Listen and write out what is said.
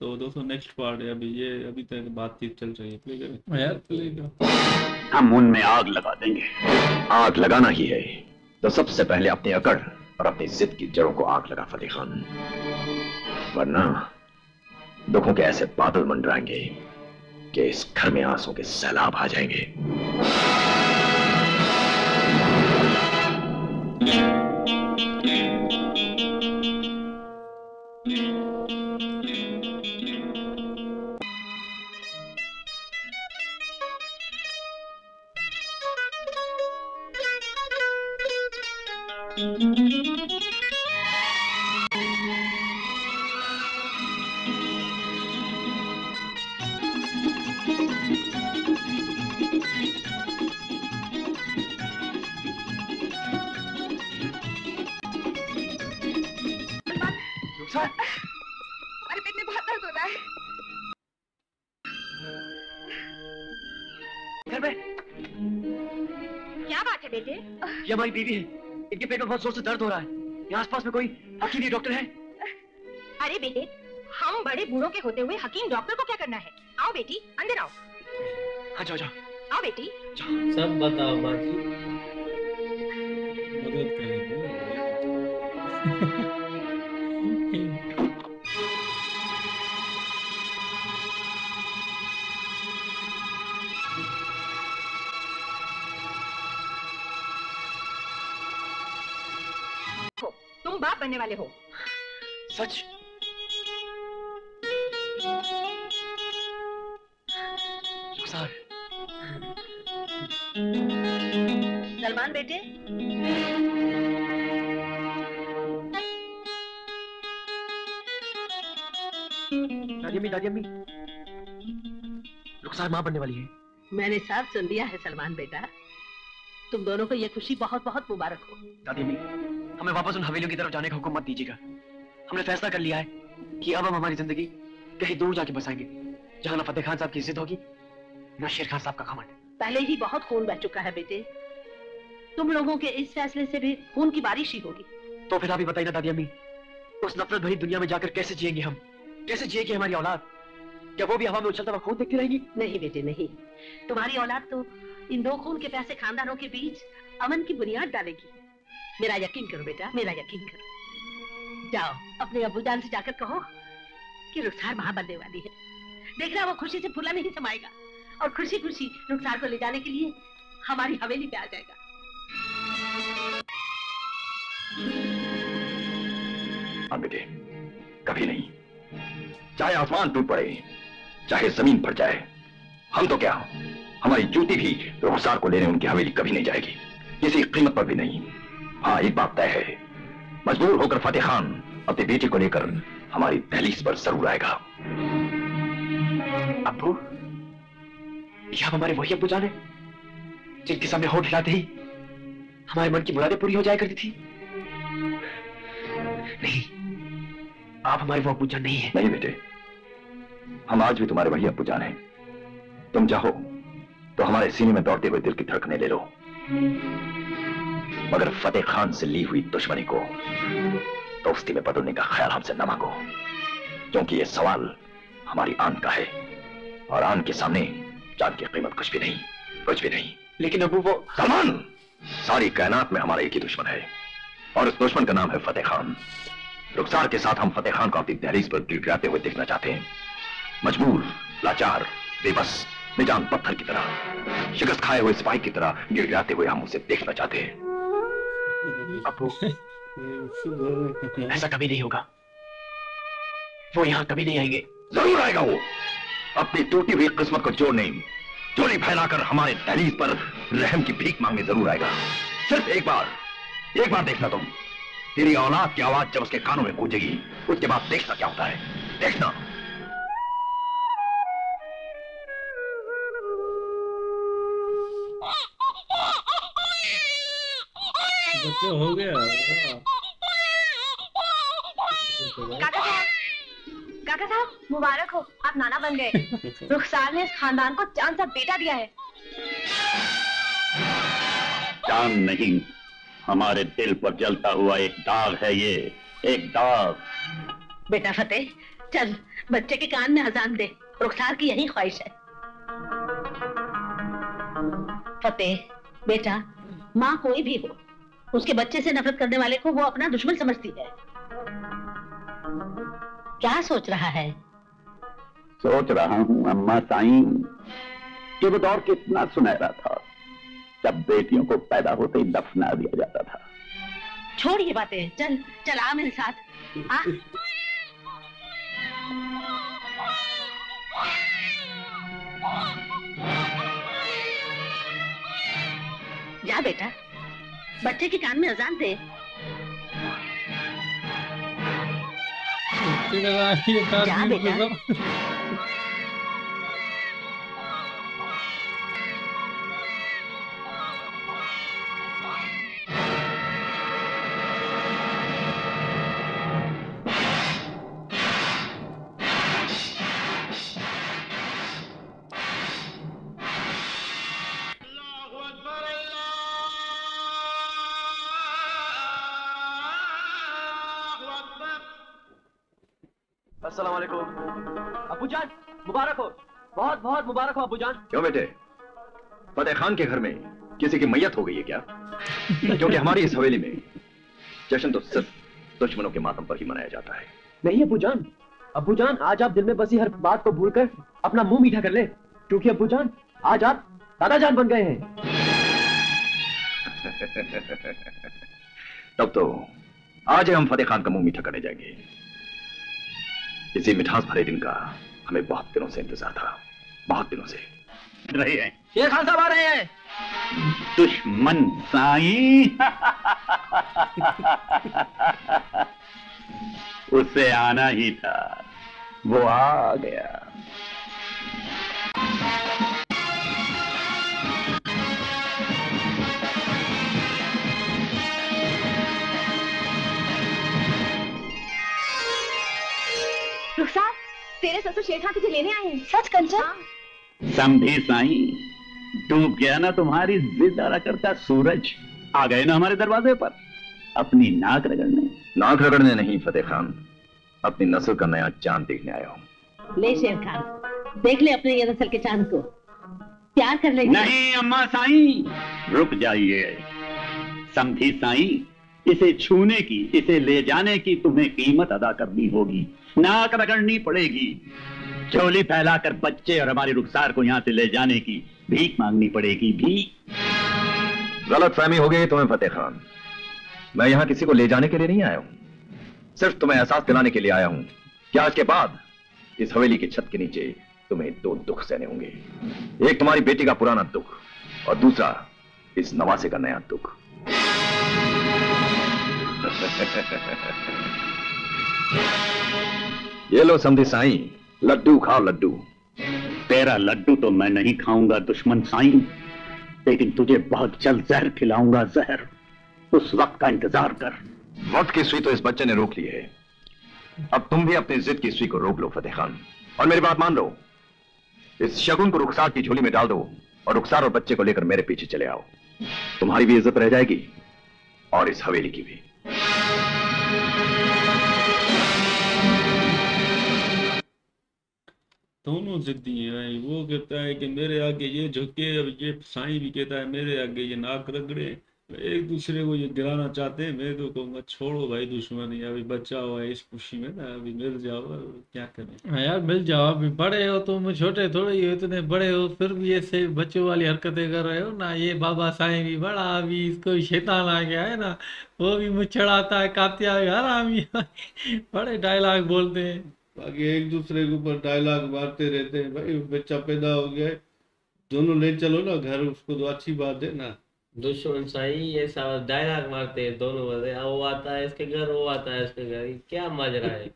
तो दोस्तों next part है, अभी ये अभी तक बातचीत चल रही है, प्ले करें यार, प्ले करो। हम उनमें आग लगा देंगे। आग लगाना ही है तो सबसे पहले अपनी अकड़ और अपनी जिद की जड़ों को आग लगा फतेह खान, वरना दुखों के ऐसे बादल मंडराएंगे कि इस घर में आंसू के सैलाब आ जाएंगे। अरे पेट में बहुत दर्द हो रहा है। घर में क्या बात है बेटे? ये हमारी बीवी है, इनके पेट में बहुत जोर से दर्द हो रहा है। यहाँ आसपास में कोई हकीम या डॉक्टर है? अरे बेटे, हम बड़े बूढ़ों के होते हुए हकीम डॉक्टर को क्या करना है? आओ बेटी, अंदर आओ। हाँ जाओ जाओ। आओ बेटी। सब बताओ बाजी, मदद करेंगे। तुम बाप बनने वाले हो। सच? रुखसार। सलमान बेटे, दादी अम्मी, रुखसार मां बनने वाली है। मैंने सब सुन लिया है सलमान बेटा। तुम दोनों को ये खुशी बहुत बहुत मुबारक हो। दादी अम्मी, हमें वापस उन हवेलियों की तरफ जाने का हुक्म मत दीजिएगा। हमने फैसला कर लिया है कि अब हम हमारी जिंदगी कहीं दूर जाके बसाएंगे, जहां ना फतेह खान साहब की इज्जत होगी, ना शेर खान साहब का घमंड। पहले ही बहुत खून बह चुका है बेटे, तुम लोगों के इस फैसले से भी खून की बारिश ही होगी। तो फिर आप ही बताइए ना दादी अम्मी, उस नफरत भरी दुनिया में जाकर कैसे जिएंगे हम? कैसे जिएगी हमारी औलाद? क्या वो भी हवा में उछलता हुआ खून देखती रहेगी? नहीं बेटे नहीं, तुम्हारी औलाद तो इन दो खून के प्यासे खानदानों के बीच अमन की बुनियाद डालेगी। मेरा यकीन करो बेटा, मेरा यकीन करो। जाओ अपने अब्बूजान से जाकर कहो कि रुखसार मां बनने वाली है। देखना वो खुशी से फूला नहीं समाएगा और खुशी खुशी रुखसार को ले जाने के लिए हमारी हवेली पे आ जाएगा। बेटे, कभी नहीं, चाहे आसमान टूट पड़े, चाहे जमीन फट जाए, हम तो क्या, हमारी जूती भी रुखसार को लेने उनकी हवेली कभी नहीं जाएगी, किसी कीमत पर भी नहीं। हाँ, एक बात तय है, मजबूर होकर फतेह खान अपने बेटे को लेकर हमारी दहलीज पर जरूर आएगा। अब्बू, क्या हमारे वही अब्बू जान है जिनके सामने होठ हिलाते ही हमारे मन की मुरादें पूरी हो जाया करती थी? नहीं, आप हमारे वो अब्बू जान नहीं है। नहीं बेटे, हम आज भी तुम्हारे वही अब्बू जान हैं। तुम चाहो तो हमारे सीने में दौड़ते हुए दिल की धड़कनें ले लो, मगर फतेह खान से ली हुई दुश्मनी को दोस्ती में बदलने का ख्याल हमसे न मांगो, क्योंकि ये सवाल हमारी आन का है और आन के सामने जान की कीमत कुछ भी नहीं, कुछ भी नहीं। लेकिन अब्बू वो सलमान, सारी कायनात में हमारा एक ही दुश्मन है और उस दुश्मन का नाम है फतेह खान। रुखसार के साथ हम फतेह खान को अपनी दहलीज पर गिड़गिड़ाते हुए देखना चाहते हैं, मजबूर, लाचार, बेबस, बेजान पत्थर की तरह, शिकस्त खाए हुए सिपाही की तरह गिड़गिड़ाते हुए हम उसे देखना चाहते हैं। अब्बू, ऐसा कभी नहीं होगा, वो यहाँ कभी नहीं आएंगे। जरूर आएगा वो, अपनी टूटी हुई किस्मत को जोड़ने फैलाकर हमारे दहलीज पर रहम की भीख मांगने जरूर आएगा। सिर्फ एक बार देखना तुम, तेरी औलाद की आवाज जब उसके कानों में गूंजेगी, उसके बाद देखना क्या होता है, देखना। बच्चा हो गया। काका साहब मुबारक हो, आप नाना बन गए। रुखसार ने इस खानदान को चांद सा बेटा दिया है। चांद नहीं, हमारे दिल पर जलता हुआ एक दाग है ये, एक दाग। बेटा फतेह, चल बच्चे के कान में अजान दे, रुखसार की यही ख्वाहिश है। फतेह बेटा, माँ कोई भी हो, उसके बच्चे से नफरत करने वाले को वो अपना दुश्मन समझती है। क्या सोच रहा है? सोच रहा हूँ अम्मा साईं कि वो दौर कितना सुनहरा था जब बेटियों को पैदा होते ही दफना दिया जाता था। छोड़ ये बातें, चल चल आ मेरे साथ। आ। जा बेटा, बच्चे के कान में अजान दे। जा बेटा। अस्सलाम वालेकुम। अब्बूजान मुबारक हो, बहुत बहुत मुबारक हो अब्बूजान। क्यों बेटे, फतेह खान के घर में किसी की मैयत हो गई है क्या? क्योंकि हमारी इस हवेली में जश्न तो सिर्फ दुश्मनों के मातम पर ही मनाया जाता है। नहीं अब्बूजान, अब्बूजान आज आप दिल में बसी हर बात को भूलकर अपना मुंह मीठा कर ले, क्योंकि अब्बूजान आज आप दादा जान बन गए हैं। तब तो आज हम फतेह खान का मुंह मीठा करने जाएंगे। इसी मिठास भरे दिन का हमें बहुत दिनों से इंतजार था, बहुत दिनों से। रहे हैं शेर खान साहब आ रहे हैं। दुश्मन साईं। उससे आना ही था, वो आ गया। रुखसार, तेरे ससुर शेर खान तुझे लेने आए हैं। सच कंचन? समझी साईं, डूब गया ना तुम्हारी जिद अरा करता सूरज। आ गए ना हमारे दरवाजे पर अपनी नाक रगड़ने। नाक रगड़ने नहीं फतेह खान, अपनी नस्ल का नया चांद देखने आया हूँ। ले शेर खान, देख ले अपने ये नस्ल के चांद को, प्यार कर लेंगे। नहीं अम्मा साईं, रुक जाइए। समझी साईं, इसे छूने की, इसे ले जाने की तुम्हें कीमत अदा करनी होगी, नाक रगड़नी पड़ेगी। झोली फैलाकर बच्चे और हमारी रुखसार को यहाँ से ले जाने की भीख मांगनी पड़ेगी। भीख? गलत फहमी हो गई तुम्हें फतेह खान। मैं यहाँ किसी को ले जाने के लिए नहीं आया हूँ, सिर्फ तुम्हें एहसास दिलाने के लिए आया हूँ कि आज के बाद इस हवेली की छत के नीचे तुम्हें दो दुख सहने होंगे। एक तुम्हारी बेटी का पुराना दुख और दूसरा इस नवासे का नया दुख। ये लो समझी साईं, लड्डू खाओ लड्डू। तेरा लड्डू तो मैं नहीं खाऊंगा दुश्मन साईं, लेकिन तुझे बहुत जल्द जहर खिलाऊंगा, जहर। उस वक्त का इंतजार कर। वक्त की सुई तो इस बच्चे ने रोक ली है, अब तुम भी अपनी जिद की सुई को रोक लो फतेह खान, और मेरी बात मान लो। इस शगुन को रुखसार की झोली में डाल दो और रुखसार और बच्चे को लेकर मेरे पीछे चले आओ। तुम्हारी भी इज्जत रह जाएगी और इस हवेली की भी। दोनों जिद्दी हैं। वो कहता है कि मेरे आगे ये झुके, अब ये साईं भी कहता है मेरे आगे ये नाक रगड़े। एक दूसरे को ये गिराना चाहते हैं। मैं तो कहूँगा छोड़ो भाई दुश्मनी, अभी बच्चा हुआ है इस खुशी में ना, अभी मिल जाओ, क्या करें। हाँ यार मिल जाओ, अभी बड़े हो तुम, छोटे थोड़े ही हो, इतने बड़े हो फिर भी ऐसे बच्चों वाली हरकतें कर रहे हो ना। ये बाबा साईं भी बड़ा, अभी इसको शैतान आ गया है ना, वो भी मुझ चढ़ाता है, कातिया हरामी बड़े डायलॉग बोलते हैं। बाकी एक दूसरे के ऊपर डायलॉग मारते रहते हैं। भाई बच्चा पैदा हो गया, दोनों ले चलो ना घर, उसको तो अच्छी बात है ना। दुश्मन साईं ये सब डायलॉग मारते हैं दोनों, वो आता है इसके घर, वो आता है इसके घर, क्या माजरा है।